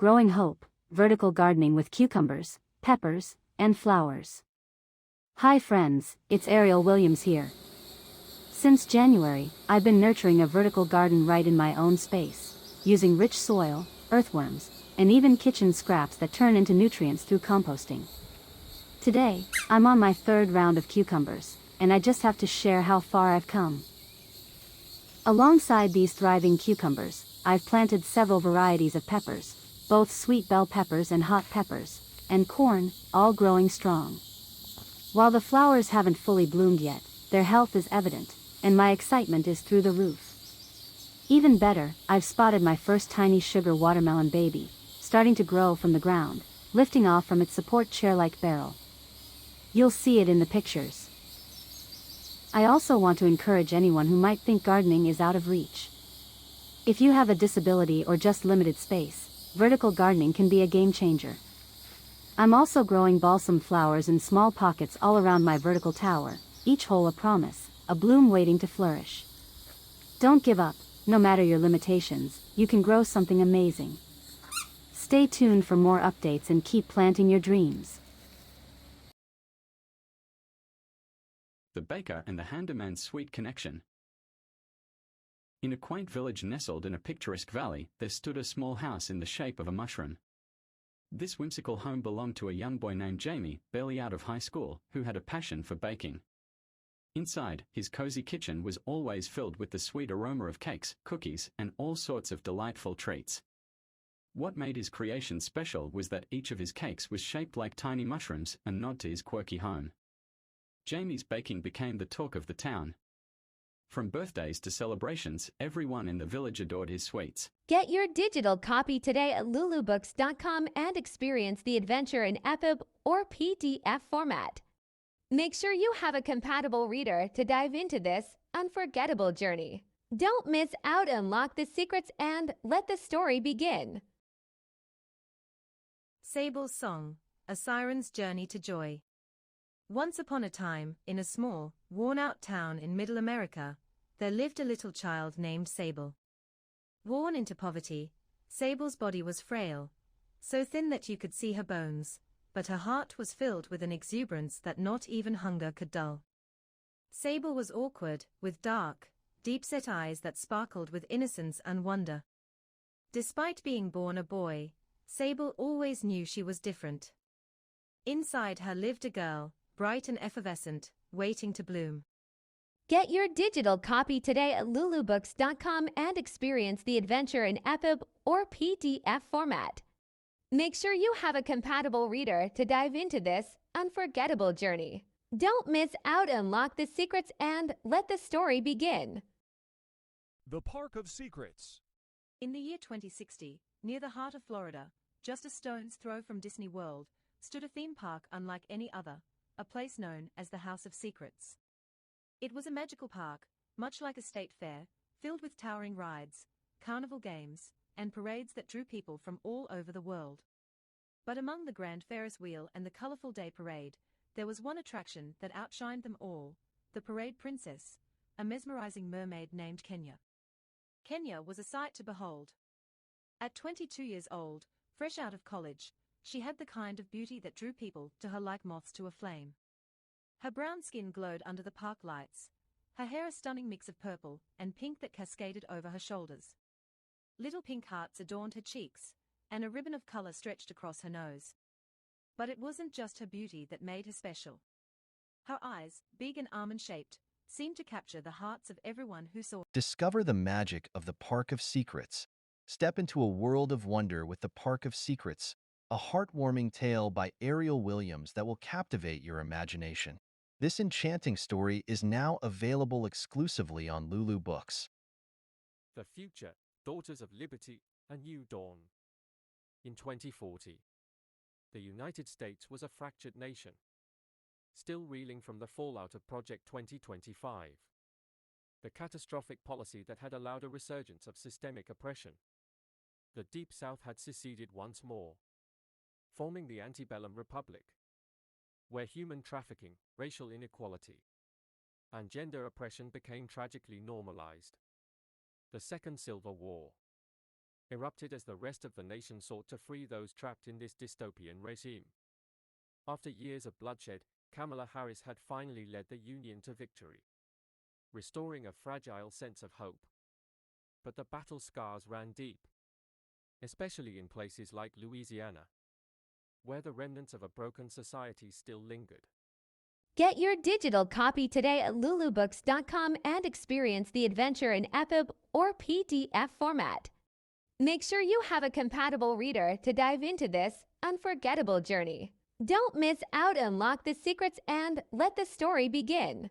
Growing Hope, Vertical Gardening with Cucumbers, Peppers, and Flowers. Hi friends, it's Ariel Williams here. Since January, I've been nurturing a vertical garden right in my own space, using rich soil, earthworms, and even kitchen scraps that turn into nutrients through composting. Today, I'm on my third round of cucumbers, and I just have to share how far I've come. Alongside these thriving cucumbers, I've planted several varieties of peppers, both sweet bell peppers and hot peppers, and corn, all growing strong. While the flowers haven't fully bloomed yet, their health is evident, and my excitement is through the roof. Even better, I've spotted my first tiny sugar watermelon baby, starting to grow from the ground, lifting off from its support chair-like barrel. You'll see it in the pictures. I also want to encourage anyone who might think gardening is out of reach. If you have a disability or just limited space, vertical gardening can be a game changer. I'm also growing balsam flowers in small pockets all around my vertical tower, each hole a promise, a bloom waiting to flourish. Don't give up, no matter your limitations, you can grow something amazing. Stay tuned for more updates and keep planting your dreams. The Baker and the Handyman's Sweet Connection. In a quaint village nestled in a picturesque valley, there stood a small house in the shape of a mushroom. This whimsical home belonged to a young boy named Jamie, barely out of high school, who had a passion for baking. Inside, his cozy kitchen was always filled with the sweet aroma of cakes, cookies, and all sorts of delightful treats. What made his creation special was that each of his cakes was shaped like tiny mushrooms, a nod to his quirky home. Jamie's baking became the talk of the town. From birthdays to celebrations, everyone in the village adored his sweets. Get your digital copy today at lulubooks.com and experience the adventure in EPUB or PDF format. Make sure you have a compatible reader to dive into this unforgettable journey. Don't miss out, unlock the secrets, and let the story begin. Sable's Song, A Siren's Journey to Joy. Once upon a time, in a small, worn-out town in Middle America, there lived a little child named Sable. Worn into poverty, Sable's body was frail, so thin that you could see her bones, but her heart was filled with an exuberance that not even hunger could dull. Sable was awkward, with dark, deep-set eyes that sparkled with innocence and wonder. Despite being born a boy, Sable always knew she was different. Inside her lived a girl, bright and effervescent, waiting to bloom. Get your digital copy today at lulubooks.com and experience the adventure in EPUB or PDF format. Make sure you have a compatible reader to dive into this unforgettable journey. Don't miss out, unlock the secrets, and let the story begin. The Park of Secrets. In the year 2060, near the heart of Florida, just a stone's throw from Disney World, stood a theme park unlike any other, a place known as the House of Secrets. It was a magical park, much like a state fair, filled with towering rides, carnival games, and parades that drew people from all over the world. But among the grand Ferris wheel and the colorful day parade, there was one attraction that outshined them all, the parade princess, a mesmerizing mermaid named Kenya. Kenya was a sight to behold. At 22 years old, fresh out of college, she had the kind of beauty that drew people to her like moths to a flame. Her brown skin glowed under the park lights, her hair a stunning mix of purple and pink that cascaded over her shoulders. Little pink hearts adorned her cheeks, and a ribbon of color stretched across her nose. But it wasn't just her beauty that made her special. Her eyes, big and almond-shaped, seemed to capture the hearts of everyone who saw. Discover the magic of the Park of Secrets. Step into a world of wonder with the Park of Secrets, a heartwarming tale by Ariel Williams that will captivate your imagination. This enchanting story is now available exclusively on Lulu Books. The Future, Daughters of Liberty, A New Dawn. In 2040, the United States was a fractured nation, still reeling from the fallout of Project 2025, the catastrophic policy that had allowed a resurgence of systemic oppression. The Deep South had seceded once more, forming the antebellum republic, where human trafficking, racial inequality, and gender oppression became tragically normalized. The Second Civil War. erupted as the rest of the nation sought to free those trapped in this dystopian regime. After years of bloodshed, Kamala Harris had finally led the Union to victory, restoring a fragile sense of hope. But the battle scars ran deep, especially in places like Louisiana, where the remnants of a broken society still lingered. Get your digital copy today at lulubooks.com and experience the adventure in EPUB or PDF format. Make sure you have a compatible reader to dive into this unforgettable journey. Don't miss out, unlock the secrets, and let the story begin.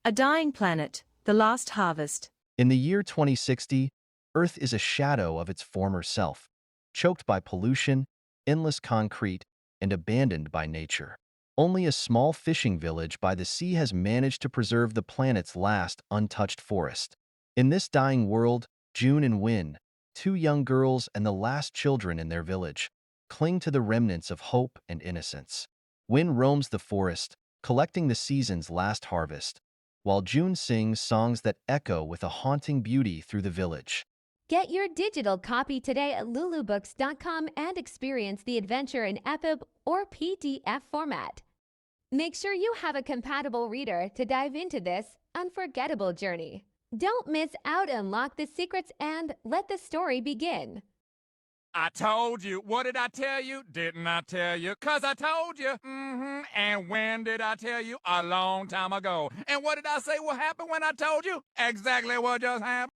A Dying Planet, The Last Harvest. In the year 2060, Earth is a shadow of its former self, choked by pollution, endless concrete, and abandoned by nature. Only a small fishing village by the sea has managed to preserve the planet's last untouched forest. In this dying world, June and Win, two young girls and the last children in their village, cling to the remnants of hope and innocence. Win roams the forest, collecting the season's last harvest, while June sings songs that echo with a haunting beauty through the village. Get your digital copy today at lulubooks.com and experience the adventure in EPUB or PDF format. Make sure you have a compatible reader to dive into this unforgettable journey. Don't miss out, unlock the secrets, and let the story begin. I told you. What did I tell you? Didn't I tell you? 'Cause I told you. And when did I tell you? A long time ago. And what did I say will happen when I told you? Exactly what just happened.